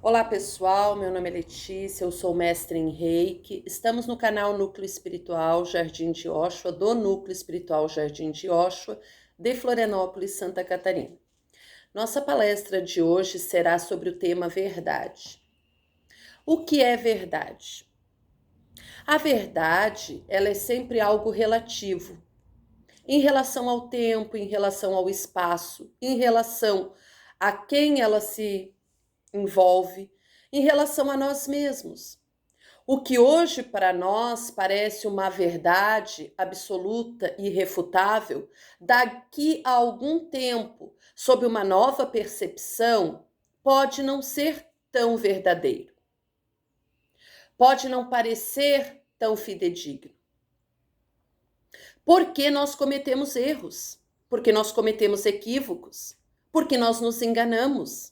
Olá pessoal, meu nome é Letícia, eu sou mestre em Reiki. Estamos no canal Núcleo Espiritual Jardim de Oxua, do Núcleo Espiritual Jardim de Oxua, de Florianópolis, Santa Catarina. Nossa palestra de hoje será sobre o tema verdade. O que é verdade? A verdade, ela é sempre algo relativo, em relação ao tempo, em relação ao espaço, em relação a quem ela se envolve, em relação a nós mesmos. O que hoje para nós parece uma verdade absoluta e irrefutável, daqui a algum tempo, sob uma nova percepção, pode não ser tão verdadeiro, pode não parecer tão fidedigno. Porque nós cometemos erros, porque nós cometemos equívocos, porque nós nos enganamos.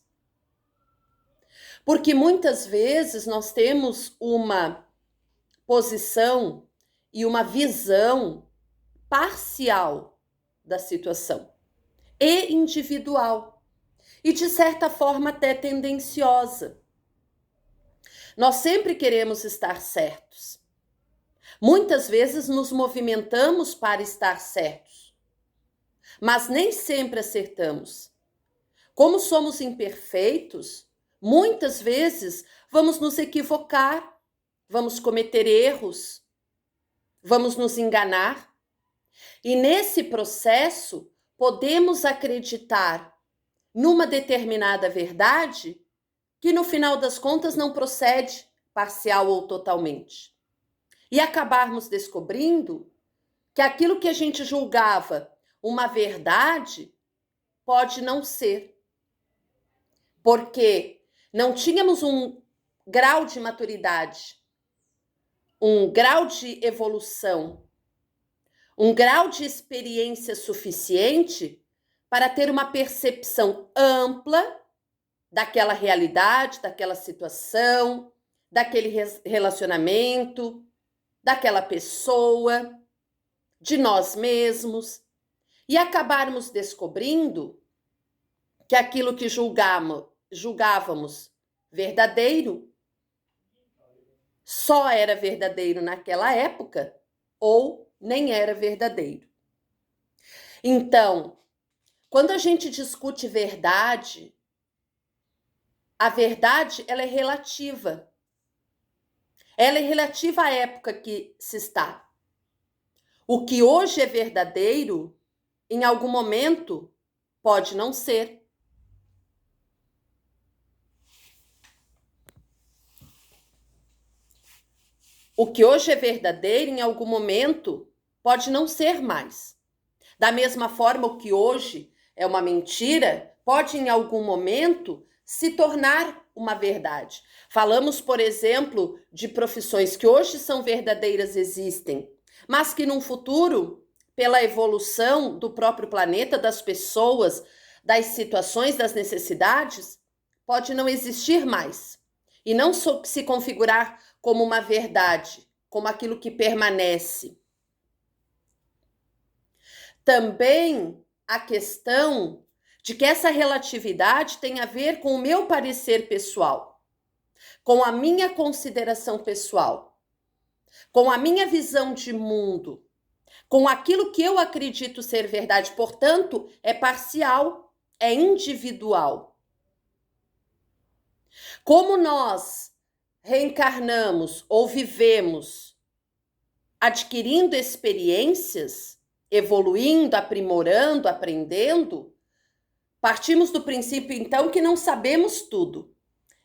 Porque muitas vezes nós temos uma posição e uma visão parcial da situação e individual e de certa forma até tendenciosa. Nós sempre queremos estar certos. Muitas vezes nos movimentamos para estar certos, mas nem sempre acertamos. Como somos imperfeitos, muitas vezes vamos nos equivocar, vamos cometer erros, vamos nos enganar. E nesse processo, podemos acreditar numa determinada verdade que no final das contas não procede parcial ou totalmente. E acabarmos descobrindo que aquilo que a gente julgava uma verdade pode não ser. Porque não tínhamos um grau de maturidade, um grau de evolução, um grau de experiência suficiente para ter uma percepção ampla daquela realidade, daquela situação, daquele relacionamento, daquela pessoa, de nós mesmos, e acabarmos descobrindo que aquilo que julgávamos verdadeiro só era verdadeiro naquela época ou nem era verdadeiro. Então, quando a gente discute verdade, a verdade ela é relativa. Ela é relativa à época que se está. O que hoje é verdadeiro, em algum momento, pode não ser. O que hoje é verdadeiro, em algum momento, pode não ser mais. Da mesma forma, o que hoje é uma mentira, pode em algum momento se tornar uma verdade. Falamos, por exemplo, de profissões que hoje são verdadeiras, existem, mas que num futuro, pela evolução do próprio planeta, das pessoas, das situações, das necessidades, pode não existir mais. E não se configurar como uma verdade, como aquilo que permanece. Também a questão de que essa relatividade tem a ver com o meu parecer pessoal, com a minha consideração pessoal, com a minha visão de mundo, com aquilo que eu acredito ser verdade. Portanto, é parcial, é individual. Como nós reencarnamos ou vivemos adquirindo experiências, evoluindo, aprimorando, aprendendo, partimos do princípio, então, que não sabemos tudo.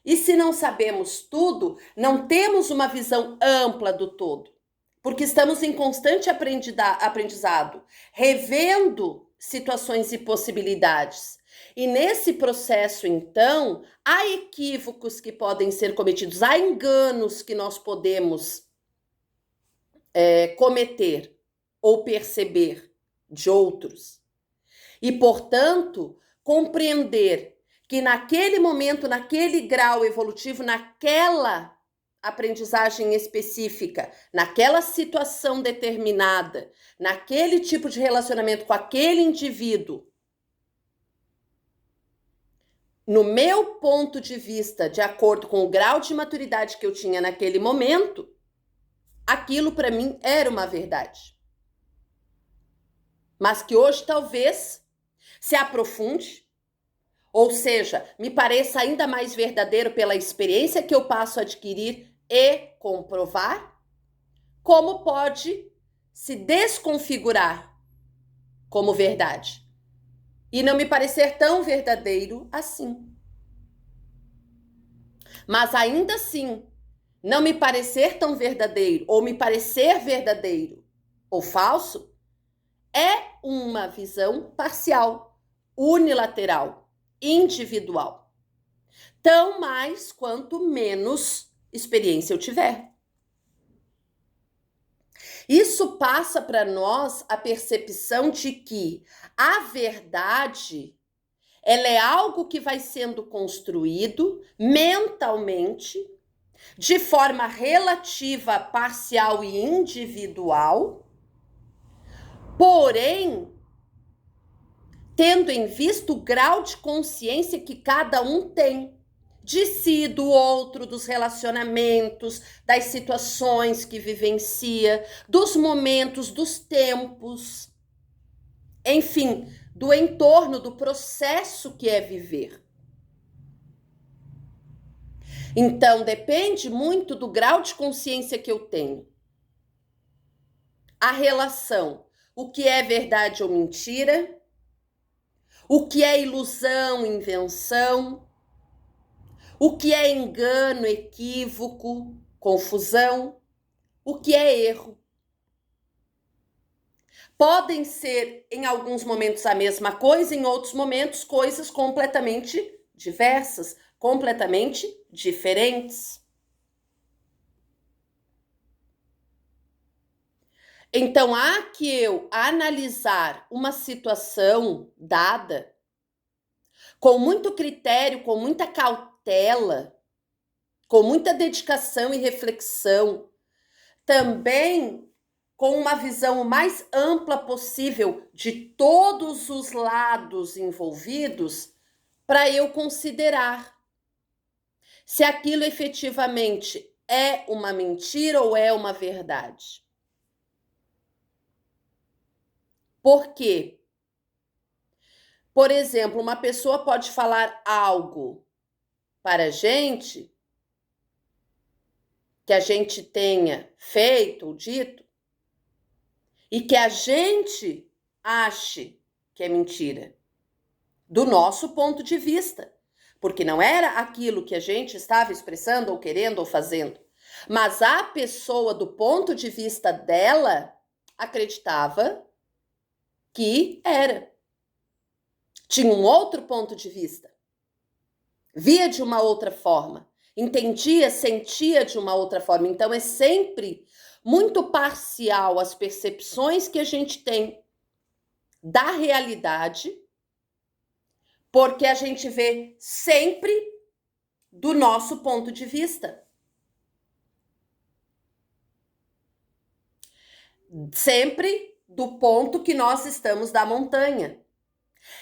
E se não sabemos tudo, não temos uma visão ampla do todo, porque estamos em constante aprendizado, revendo situações e possibilidades. E nesse processo, então, há equívocos que podem ser cometidos, há enganos que nós podemos cometer ou perceber de outros. E, portanto, compreender que naquele momento, naquele grau evolutivo, naquela aprendizagem específica, naquela situação determinada, naquele tipo de relacionamento com aquele indivíduo, no meu ponto de vista, de acordo com o grau de maturidade que eu tinha naquele momento, aquilo para mim era uma verdade. Mas que hoje talvez se aprofunde, ou seja, me pareça ainda mais verdadeiro pela experiência que eu passo a adquirir e comprovar, como pode se desconfigurar como verdade e não me parecer tão verdadeiro assim. Mas ainda assim, não me parecer tão verdadeiro ou me parecer verdadeiro ou falso é uma visão parcial, unilateral, individual. Tão mais quanto menos experiência eu tiver. Isso passa para nós a percepção de que a verdade, ela é algo que vai sendo construído mentalmente, de forma relativa, parcial e individual, porém, tendo em vista o grau de consciência que cada um tem de si, do outro, dos relacionamentos, das situações que vivencia, dos momentos, dos tempos, enfim, do entorno, do processo que é viver. Então, depende muito do grau de consciência que eu tenho. A relação, o que é verdade ou mentira, o que é ilusão, invenção, o que é engano, equívoco, confusão, o que é erro. Podem ser, em alguns momentos, a mesma coisa, em outros momentos, coisas completamente diversas, completamente diferentes. Então, há que eu analisar uma situação dada com muito critério, com muita cautela, com muita dedicação e reflexão, também com uma visão o mais ampla possível de todos os lados envolvidos, para eu considerar se aquilo efetivamente é uma mentira ou é uma verdade. Por quê? Por exemplo, uma pessoa pode falar algo para a gente que a gente tenha feito ou dito e que a gente ache que é mentira, do nosso ponto de vista, porque não era aquilo que a gente estava expressando ou querendo ou fazendo, mas a pessoa, do ponto de vista dela, acreditava que era. Tinha um outro ponto de vista, via de uma outra forma, entendia, sentia de uma outra forma. Então é sempre muito parcial as percepções que a gente tem da realidade, porque a gente vê sempre do nosso ponto de vista. Sempre do ponto que nós estamos da montanha.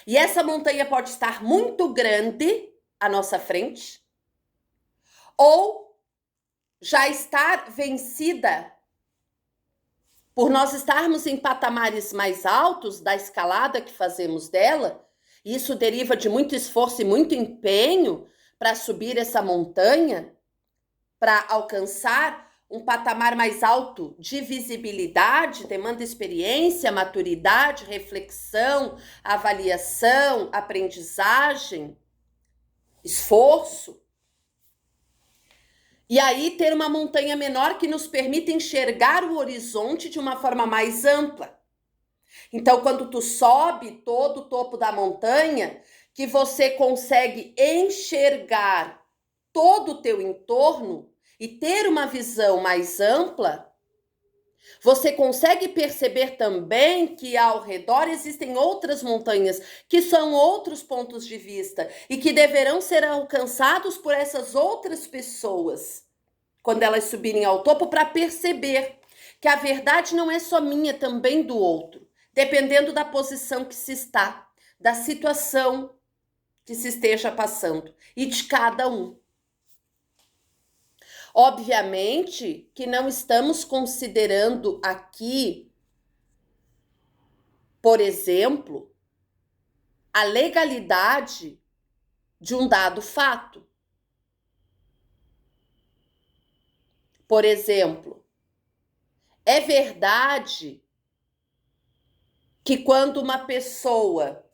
E essa montanha pode estar muito grande à nossa frente, ou já estar vencida por nós estarmos em patamares mais altos da escalada que fazemos dela. Isso deriva de muito esforço e muito empenho para subir essa montanha, para alcançar um patamar mais alto de visibilidade, demanda experiência, maturidade, reflexão, avaliação, aprendizagem, esforço. E aí ter uma montanha menor que nos permita enxergar o horizonte de uma forma mais ampla. Então, quando tu sobe todo o topo da montanha, que você consegue enxergar todo o teu entorno e ter uma visão mais ampla, você consegue perceber também que ao redor existem outras montanhas, que são outros pontos de vista e que deverão ser alcançados por essas outras pessoas quando elas subirem ao topo, para perceber que a verdade não é só minha, também do outro, dependendo da posição que se está, da situação que se esteja passando e de cada um. Obviamente que não estamos considerando aqui, por exemplo, a legalidade de um dado fato. Por exemplo, é verdade que quando uma pessoa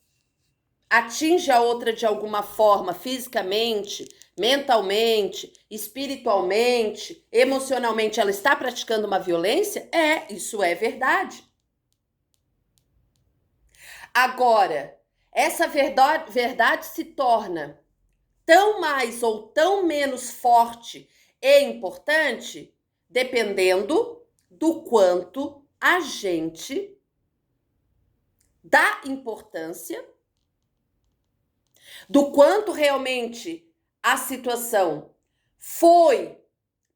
atinge a outra de alguma forma, fisicamente, mentalmente, espiritualmente, emocionalmente, ela está praticando uma violência? Isso é verdade. Agora, essa verdade se torna tão mais ou tão menos forte e importante dependendo do quanto a gente dá importância, do quanto realmente a situação foi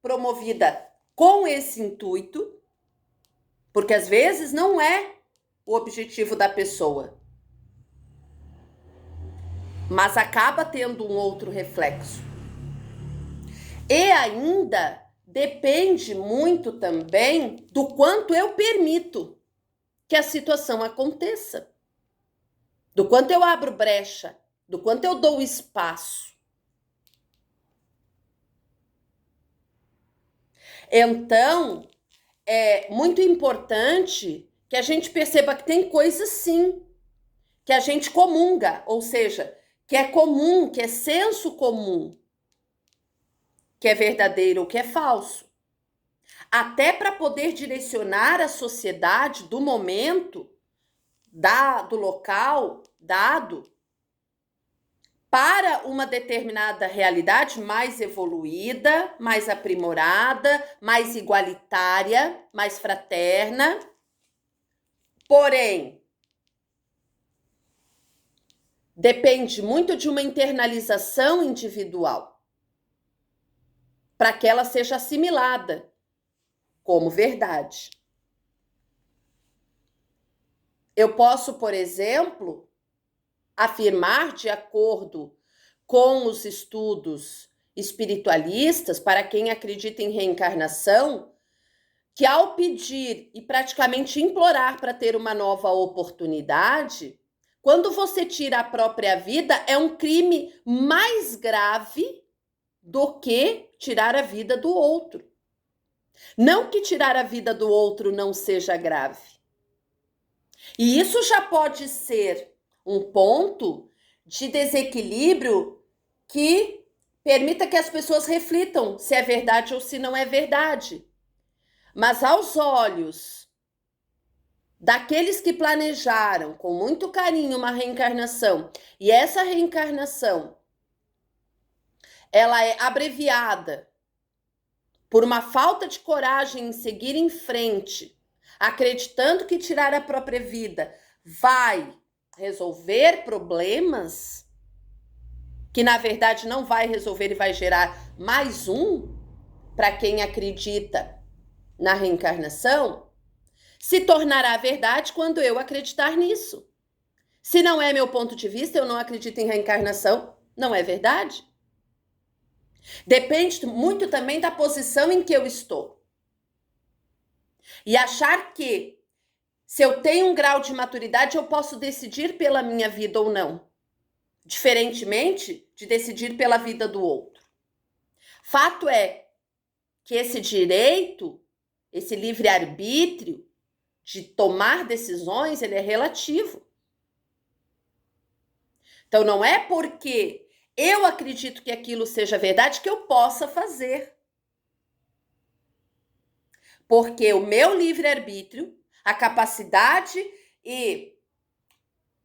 promovida com esse intuito, porque às vezes não é o objetivo da pessoa, mas acaba tendo um outro reflexo. E ainda depende muito também do quanto eu permito que a situação aconteça, do quanto eu abro brecha, do quanto eu dou espaço. Então, é muito importante que a gente perceba que tem coisas sim, que a gente comunga, ou seja, que é comum, que é senso comum, que é verdadeiro ou que é falso. Até para poder direcionar a sociedade do momento, do local dado, para uma determinada realidade mais evoluída, mais aprimorada, mais igualitária, mais fraterna. Porém, depende muito de uma internalização individual para que ela seja assimilada como verdade. Eu posso, por exemplo, afirmar, de acordo com os estudos espiritualistas, para quem acredita em reencarnação, que ao pedir e praticamente implorar para ter uma nova oportunidade, quando você tira a própria vida, é um crime mais grave do que tirar a vida do outro. Não que tirar a vida do outro não seja grave. E isso já pode ser um ponto de desequilíbrio que permita que as pessoas reflitam se é verdade ou se não é verdade. Mas aos olhos daqueles que planejaram com muito carinho uma reencarnação, e essa reencarnação ela é abreviada por uma falta de coragem em seguir em frente, acreditando que tirar a própria vida vai resolver problemas, que na verdade não vai resolver e vai gerar mais um, para quem acredita na reencarnação, se tornará verdade quando eu acreditar nisso. Se não é meu ponto de vista, eu não acredito em reencarnação, não é verdade? Depende muito também da posição em que eu estou. E achar que, se eu tenho um grau de maturidade, eu posso decidir pela minha vida ou não. Diferentemente de decidir pela vida do outro. Fato é que esse direito, esse livre-arbítrio de tomar decisões, ele é relativo. Então, não é porque eu acredito que aquilo seja verdade que eu possa fazer. Porque o meu livre-arbítrio, a capacidade e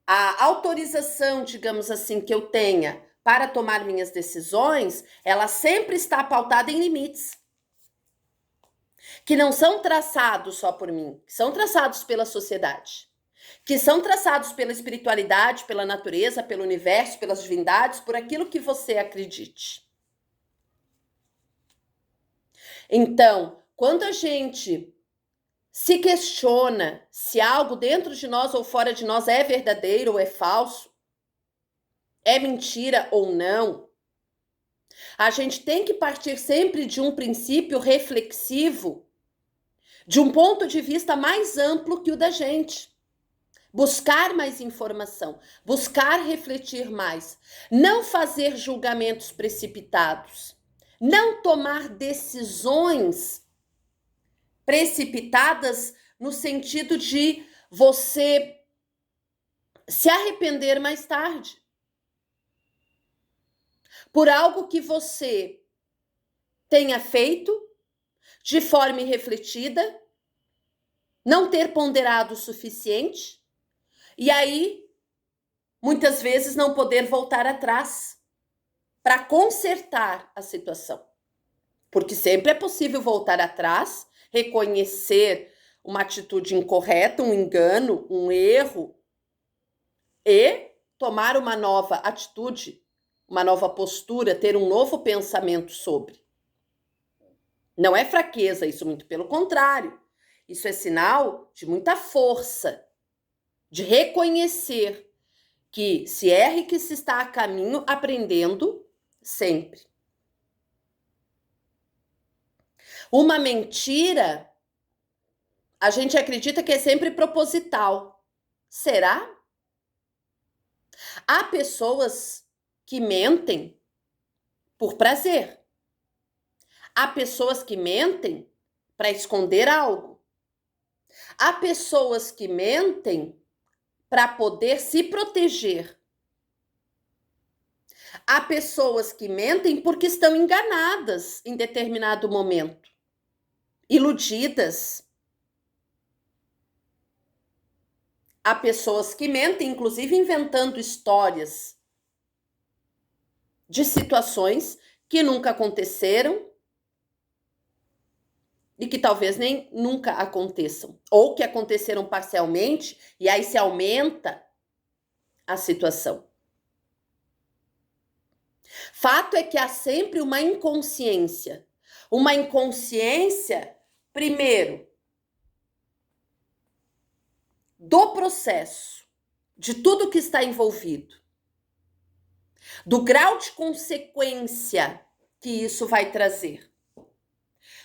a autorização, digamos assim, que eu tenha para tomar minhas decisões, ela sempre está pautada em limites. Que não são traçados só por mim, que são traçados pela sociedade. Que são traçados pela espiritualidade, pela natureza, pelo universo, pelas divindades, por aquilo que você acredite. Então, quando a gente se questiona se algo dentro de nós ou fora de nós é verdadeiro ou é falso, é mentira ou não, a gente tem que partir sempre de um princípio reflexivo, de um ponto de vista mais amplo que o da gente. Buscar mais informação, buscar refletir mais, não fazer julgamentos precipitados, não tomar decisões precipitadas no sentido de você se arrepender mais tarde por algo que você tenha feito de forma irrefletida, não ter ponderado o suficiente. E aí, muitas vezes, não poder voltar atrás para consertar a situação. Porque sempre é possível voltar atrás, reconhecer uma atitude incorreta, um engano, um erro, e tomar uma nova atitude, uma nova postura, ter um novo pensamento sobre. Não é fraqueza, isso muito pelo contrário. Isso é sinal de muita força, de reconhecer que se erra e que se está a caminho, aprendendo sempre. Uma mentira, a gente acredita que é sempre proposital. Será? Há pessoas que mentem por prazer. Há pessoas que mentem para esconder algo. Há pessoas que mentem para poder se proteger. Há pessoas que mentem porque estão enganadas em determinado momento, iludidas. Há pessoas que mentem, inclusive inventando histórias de situações que nunca aconteceram e que talvez nem nunca aconteçam, ou que aconteceram parcialmente, e aí se aumenta a situação. Fato é que há sempre uma inconsciência. Uma inconsciência, primeiro, do processo, de tudo que está envolvido, do grau de consequência que isso vai trazer,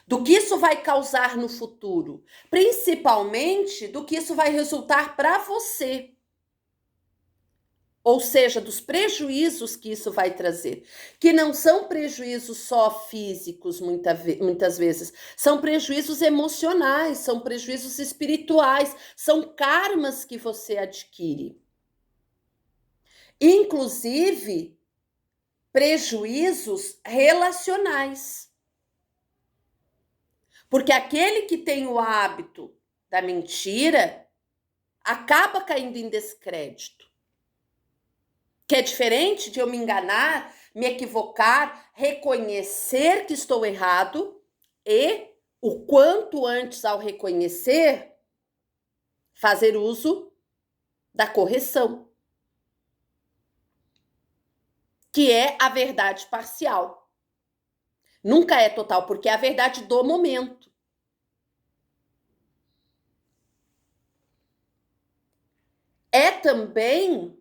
do que isso vai causar no futuro, principalmente do que isso vai resultar para você. Ou seja, dos prejuízos que isso vai trazer, que não são prejuízos só físicos, muitas vezes, são prejuízos emocionais, são prejuízos espirituais, são karmas que você adquire. Inclusive, prejuízos relacionais. Porque aquele que tem o hábito da mentira acaba caindo em descrédito. Que é diferente de eu me enganar, me equivocar, reconhecer que estou errado e, o quanto antes ao reconhecer, fazer uso da correção, que é a verdade parcial. Nunca é total, porque é a verdade do momento. É também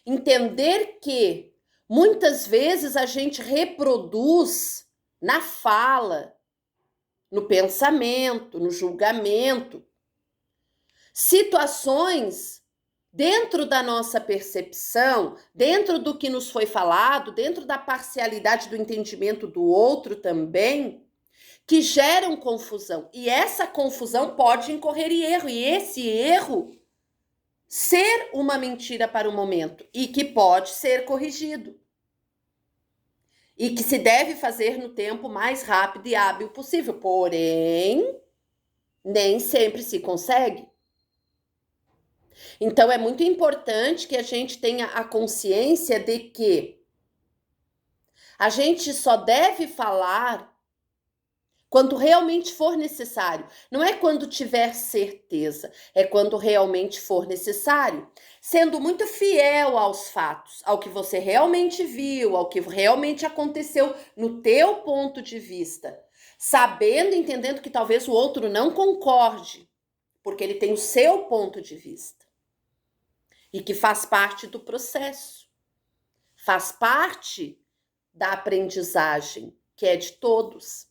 entender que muitas vezes a gente reproduz na fala, no pensamento, no julgamento, situações dentro da nossa percepção, dentro do que nos foi falado, dentro da parcialidade do entendimento do outro também, que geram confusão. E essa confusão pode incorrer em erro, e esse erro ser uma mentira para o momento e que pode ser corrigido. E que se deve fazer no tempo mais rápido e hábil possível. Porém, nem sempre se consegue. Então, é muito importante que a gente tenha a consciência de que a gente só deve falar quando realmente for necessário. Não é quando tiver certeza, é quando realmente for necessário. Sendo muito fiel aos fatos, ao que você realmente viu, ao que realmente aconteceu no teu ponto de vista. Sabendo, entendendo que talvez o outro não concorde, porque ele tem o seu ponto de vista. E que faz parte do processo. faz parte da aprendizagem, que é de todos.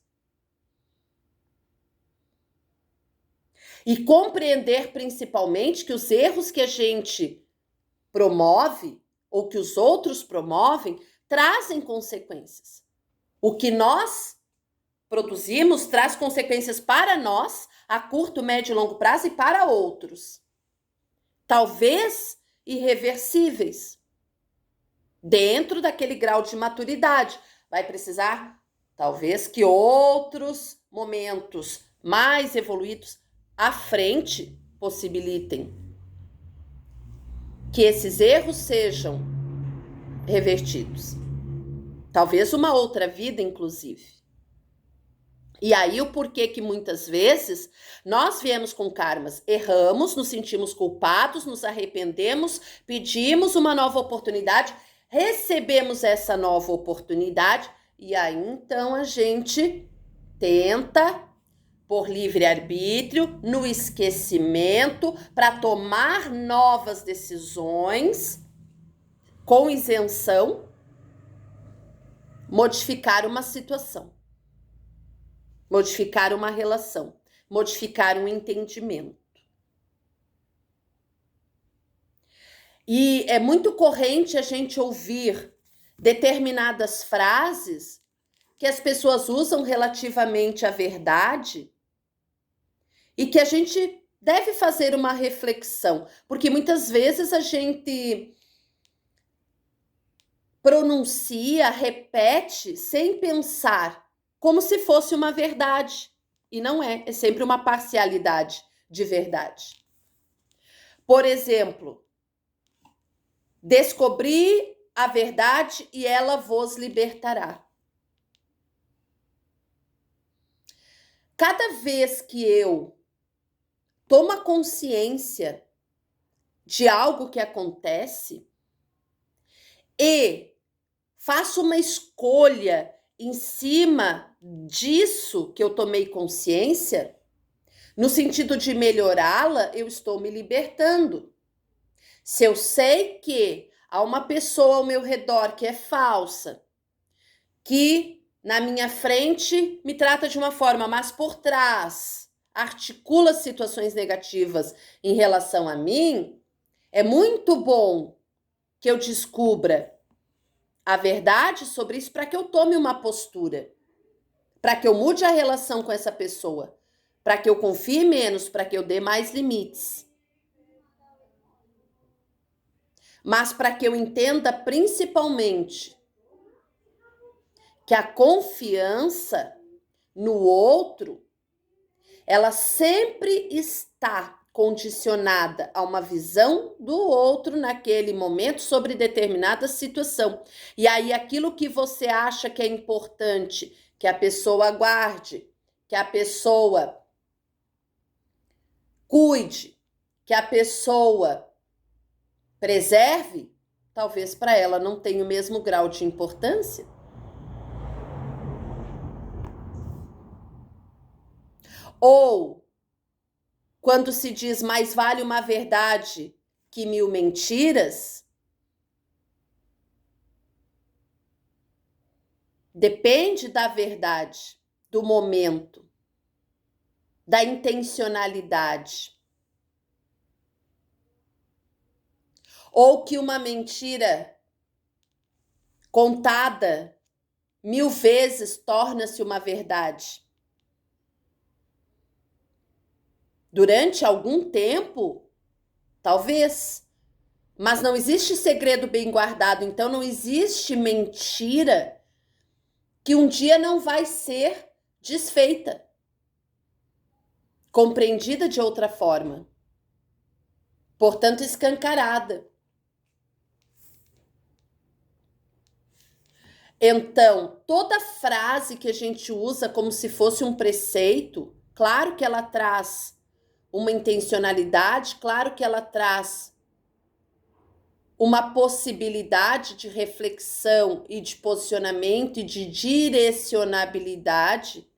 E compreender principalmente que os erros que a gente promove ou que os outros promovem trazem consequências. O que nós produzimos traz consequências para nós a curto, médio e longo prazo e para outros. Talvez irreversíveis. Dentro daquele grau de maturidade. Vai precisar, talvez, que outros momentos mais evoluídos à frente possibilitem que esses erros sejam revertidos. Talvez uma outra vida, inclusive. E aí o porquê que muitas vezes nós viemos com karmas, erramos, nos sentimos culpados, nos arrependemos, pedimos uma nova oportunidade, recebemos essa nova oportunidade e aí então a gente tenta, por livre-arbítrio, no esquecimento, para tomar novas decisões com isenção, modificar uma situação. Modificar uma relação, modificar um entendimento. E é muito corrente a gente ouvir determinadas frases que as pessoas usam relativamente à verdade e que a gente deve fazer uma reflexão, porque muitas vezes a gente pronuncia, repete sem pensar, como se fosse uma verdade. E não é, é sempre uma parcialidade de verdade. Por exemplo, descobri a verdade e ela vos libertará. Cada vez que eu tomo a consciência de algo que acontece e faço uma escolha em cima disso que eu tomei consciência, no sentido de melhorá-la, eu estou me libertando. Se eu sei que há uma pessoa ao meu redor que é falsa, que na minha frente me trata de uma forma, mas por trás articula situações negativas em relação a mim, é muito bom que eu descubra a verdade sobre isso para que eu tome uma postura, para que eu mude a relação com essa pessoa, para que eu confie menos, para que eu dê mais limites. Mas para que eu entenda principalmente que a confiança no outro, ela sempre está condicionada a uma visão do outro naquele momento sobre determinada situação. E aí aquilo que você acha que é importante, que a pessoa guarde, que a pessoa cuide, que a pessoa preserve, talvez para ela não tenha o mesmo grau de importância. Ou quando se diz mais vale uma verdade que 1000 mentiras, depende da verdade, do momento, da intencionalidade. Ou que uma mentira contada 1000 vezes torna-se uma verdade. Durante algum tempo, talvez, mas não existe segredo bem guardado, então não existe mentira que um dia não vai ser desfeita, compreendida de outra forma, portanto escancarada. Então, toda frase que a gente usa como se fosse um preceito, claro que ela traz uma intencionalidade, claro que ela traz uma possibilidade de reflexão e de posicionamento e de direcionabilidade,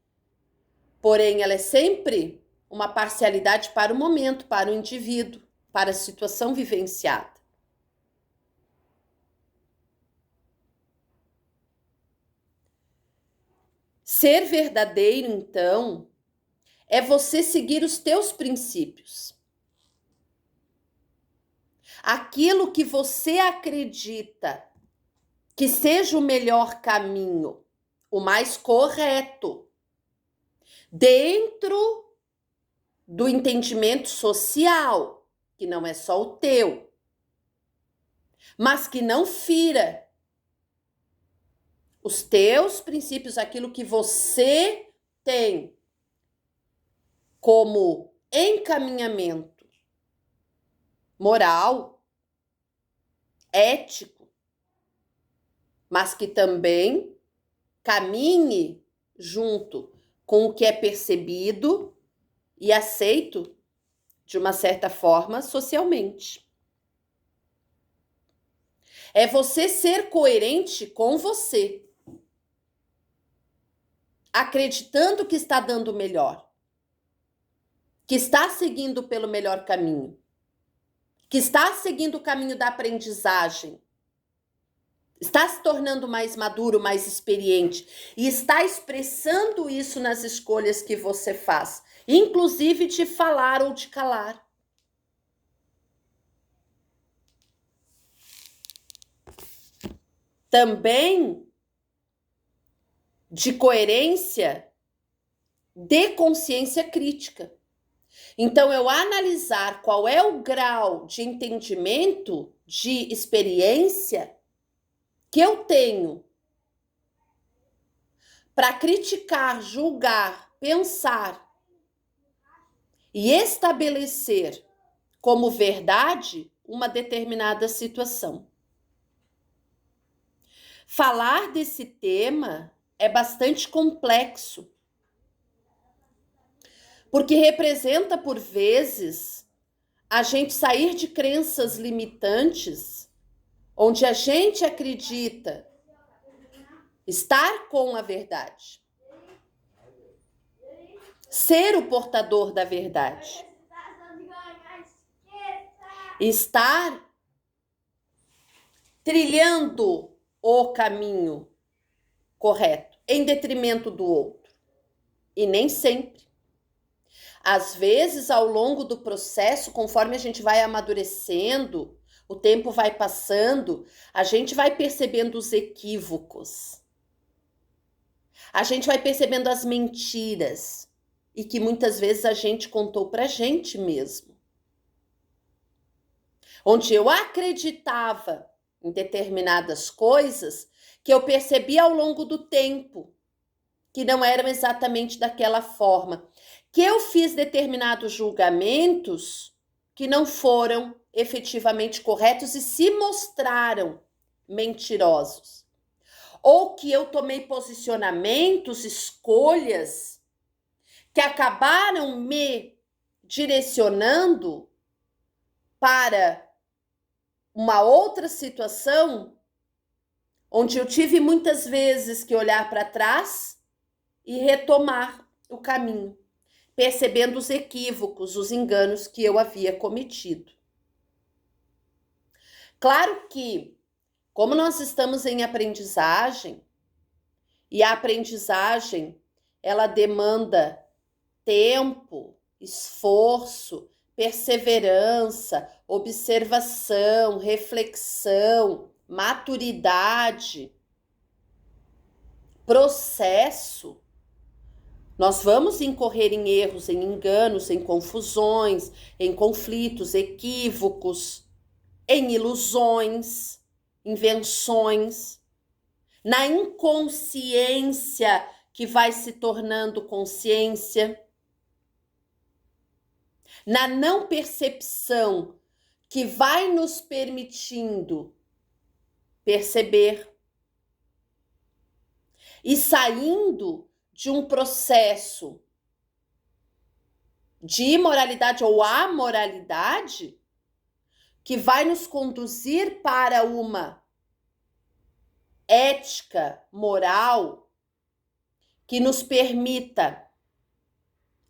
porém ela é sempre uma parcialidade para o momento, para o indivíduo, para a situação vivenciada. Ser verdadeiro, então, é você seguir os teus princípios. Aquilo que você acredita que seja o melhor caminho, o mais correto, dentro do entendimento social, que não é só o teu, mas que não fira os teus princípios, aquilo que você tem como encaminhamento moral, ético, mas que também caminhe junto com o que é percebido e aceito de uma certa forma socialmente. É você ser coerente com você, acreditando que está dando o melhor, que está seguindo pelo melhor caminho, que está seguindo o caminho da aprendizagem, está se tornando mais maduro, mais experiente e está expressando isso nas escolhas que você faz, inclusive de falar ou de calar. Também de coerência de consciência crítica. Então, eu analisar qual é o grau de entendimento, de experiência que eu tenho para criticar, julgar, pensar e estabelecer como verdade uma determinada situação. Falar desse tema é bastante complexo, porque representa, por vezes, a gente sair de crenças limitantes, onde a gente acredita estar com a verdade, ser o portador da verdade, estar trilhando o caminho correto, em detrimento do outro. E nem sempre. Às vezes, ao longo do processo, conforme a gente vai amadurecendo, o tempo vai passando, a gente vai percebendo os equívocos. A gente vai percebendo as mentiras e que muitas vezes a gente contou pra gente mesmo. Onde eu acreditava em determinadas coisas que eu percebi ao longo do tempo que não eram exatamente daquela forma, que eu fiz determinados julgamentos que não foram efetivamente corretos e se mostraram mentirosos, ou que eu tomei posicionamentos, escolhas que acabaram me direcionando para uma outra situação onde eu tive muitas vezes que olhar para trás e retomar o caminho, percebendo os equívocos, os enganos que eu havia cometido. Claro que, como nós estamos em aprendizagem, e a aprendizagem, ela demanda tempo, esforço, perseverança, observação, reflexão, maturidade, processo. Nós vamos incorrer em erros, em enganos, em confusões, em conflitos, equívocos, em ilusões, invenções, na inconsciência que vai se tornando consciência, na não percepção que vai nos permitindo perceber e saindo de um processo de imoralidade ou amoralidade que vai nos conduzir para uma ética moral que nos permita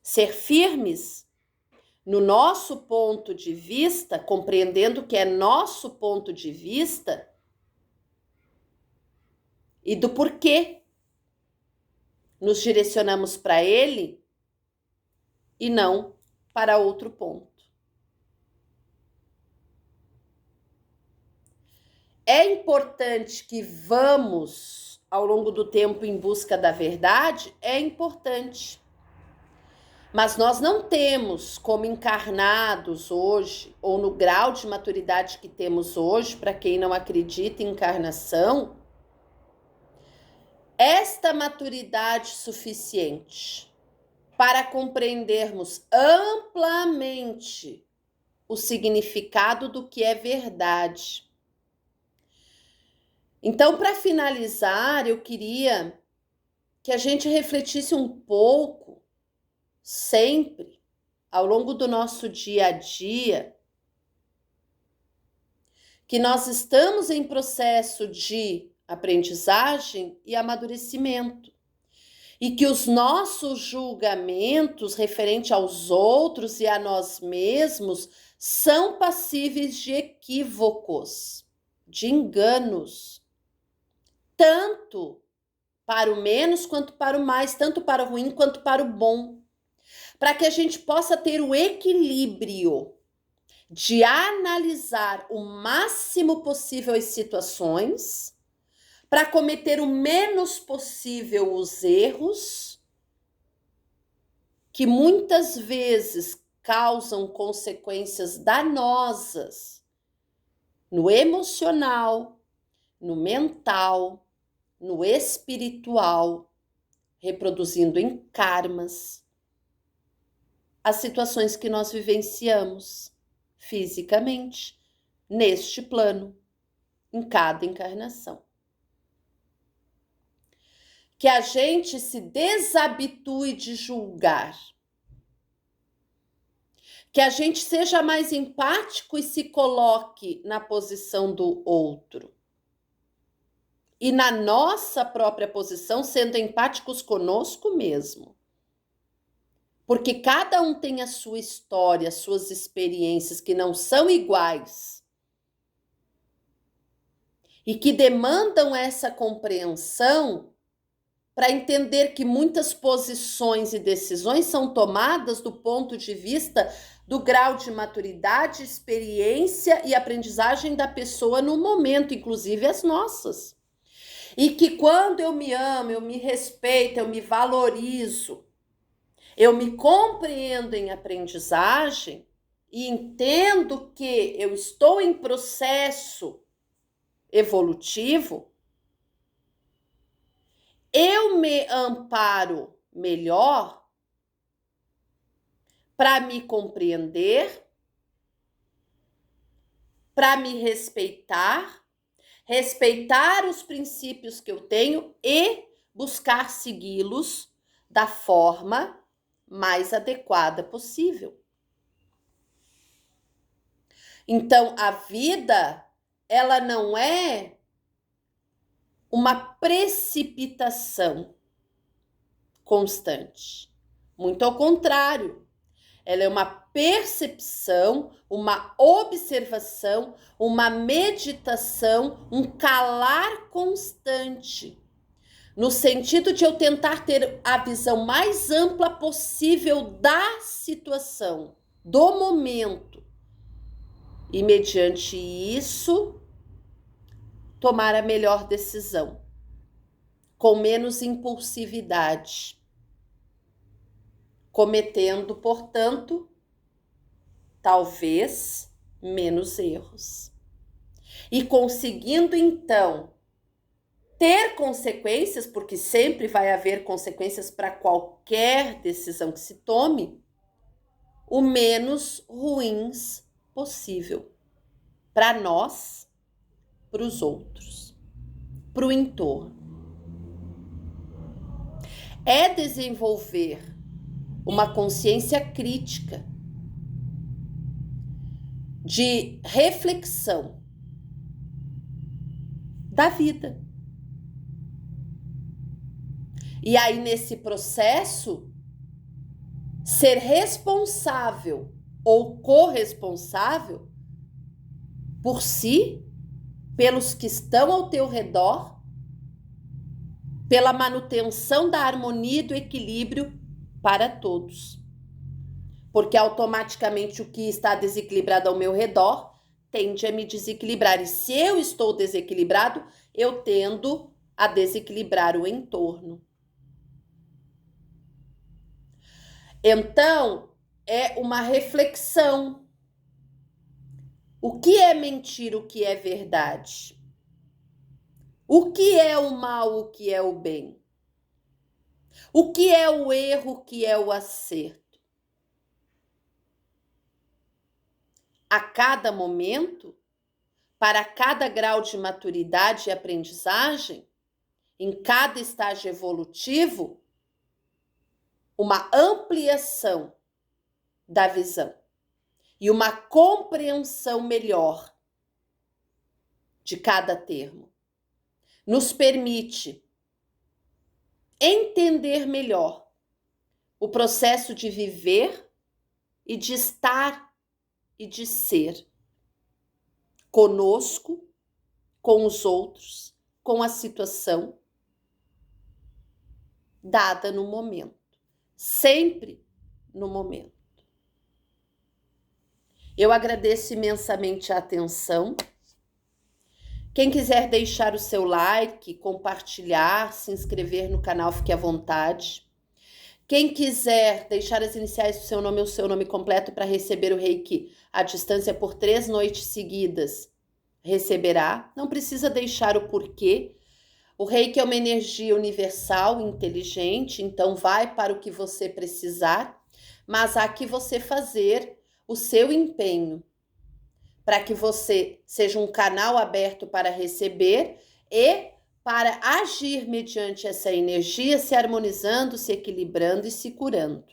ser firmes no nosso ponto de vista, compreendendo que é nosso ponto de vista e do porquê nos direcionamos para ele e não para outro ponto. É importante que vamos, ao longo do tempo, em busca da verdade? É importante. Mas nós não temos, como encarnados hoje, ou no grau de maturidade que temos hoje, para quem não acredita em encarnação, esta maturidade suficiente para compreendermos amplamente o significado do que é verdade. Então, para finalizar, eu queria que a gente refletisse um pouco, sempre, ao longo do nosso dia a dia, que nós estamos em processo de aprendizagem e amadurecimento. E que os nossos julgamentos referente aos outros e a nós mesmos são passíveis de equívocos, de enganos, tanto para o menos quanto para o mais, tanto para o ruim quanto para o bom, para que a gente possa ter o equilíbrio de analisar o máximo possível as situações, para cometer o menos possível os erros, que muitas vezes causam consequências danosas no emocional, no mental, no espiritual, reproduzindo em karmas as situações que nós vivenciamos fisicamente neste plano, em cada encarnação. Que a gente se desabitue de julgar, que a gente seja mais empático e se coloque na posição do outro. E na nossa própria posição, sendo empáticos conosco mesmo. Porque cada um tem a sua história, as suas experiências que não são iguais. E que demandam essa compreensão para entender que muitas posições e decisões são tomadas do ponto de vista do grau de maturidade, experiência e aprendizagem da pessoa no momento, inclusive as nossas. E que quando eu me amo, eu me respeito, eu me valorizo, eu me compreendo em aprendizagem e entendo que eu estou em processo evolutivo, eu me amparo melhor para me compreender, para me respeitar, respeitar os princípios que eu tenho e buscar segui-los da forma mais adequada possível. Então, a vida, ela não é uma precipitação constante. Muito ao contrário, ela é uma percepção, uma observação, uma meditação, um calar constante, no sentido de eu tentar ter a visão mais ampla possível da situação, do momento, e mediante isso, tomar a melhor decisão, com menos impulsividade, cometendo, portanto, talvez menos erros. E conseguindo, então, ter consequências, porque sempre vai haver consequências para qualquer decisão que se tome, o menos ruins possível para nós, para os outros, para o entorno. É desenvolver uma consciência crítica de reflexão da vida. E aí, nesse processo, ser responsável ou corresponsável por si, pelos que estão ao teu redor pela manutenção da harmonia e do equilíbrio para todos. Porque automaticamente o que está desequilibrado ao meu redor tende a me desequilibrar. E se eu estou desequilibrado, eu tendo a desequilibrar o entorno. Então, é uma reflexão. O que é mentira, o que é verdade? O que é o mal, o que é o bem? O que é o erro, o que é o acerto? A cada momento, para cada grau de maturidade e aprendizagem, em cada estágio evolutivo, uma ampliação da visão e uma compreensão melhor de cada termo nos permite entender melhor o processo de viver e de estar e de ser conosco, com os outros, com a situação dada no momento, sempre no momento. Eu agradeço imensamente a atenção. Quem quiser deixar o seu like, compartilhar, se inscrever no canal, fique à vontade. Quem quiser deixar as iniciais do seu nome ou seu nome completo para receber o Reiki à distância por 3 noites seguidas, receberá. Não precisa deixar o porquê. O Reiki é uma energia universal, inteligente, então vai para o que você precisar, mas há que você fazer o seu empenho para que você seja um canal aberto para receber e para agir mediante essa energia, se harmonizando, se equilibrando e se curando.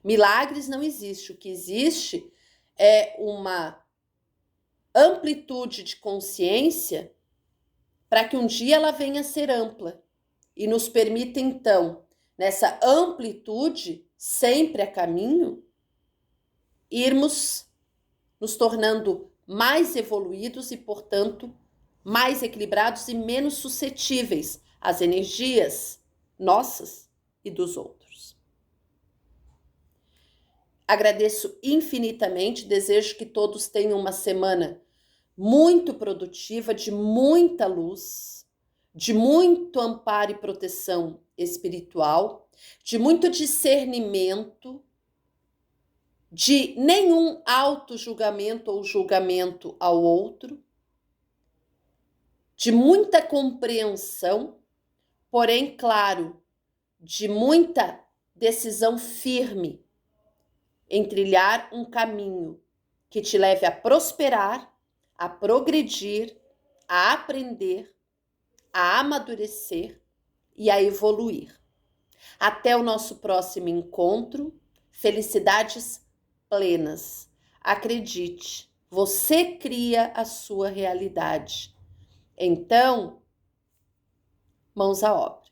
Milagres não existe. O que existe é uma amplitude de consciência para que um dia ela venha a ser ampla e nos permita, então, nessa amplitude, sempre a caminho, irmos nos tornando mais evoluídos e, portanto, mais equilibrados e menos suscetíveis às energias nossas e dos outros. Agradeço infinitamente, desejo que todos tenham uma semana muito produtiva, de muita luz, de muito amparo e proteção espiritual, de muito discernimento, de nenhum auto-julgamento ou julgamento ao outro, de muita compreensão, porém, claro, de muita decisão firme em trilhar um caminho que te leve a prosperar, a progredir, a aprender, a amadurecer e a evoluir. Até o nosso próximo encontro. Felicidades plenas. Acredite, você cria a sua realidade. Então, mãos à obra.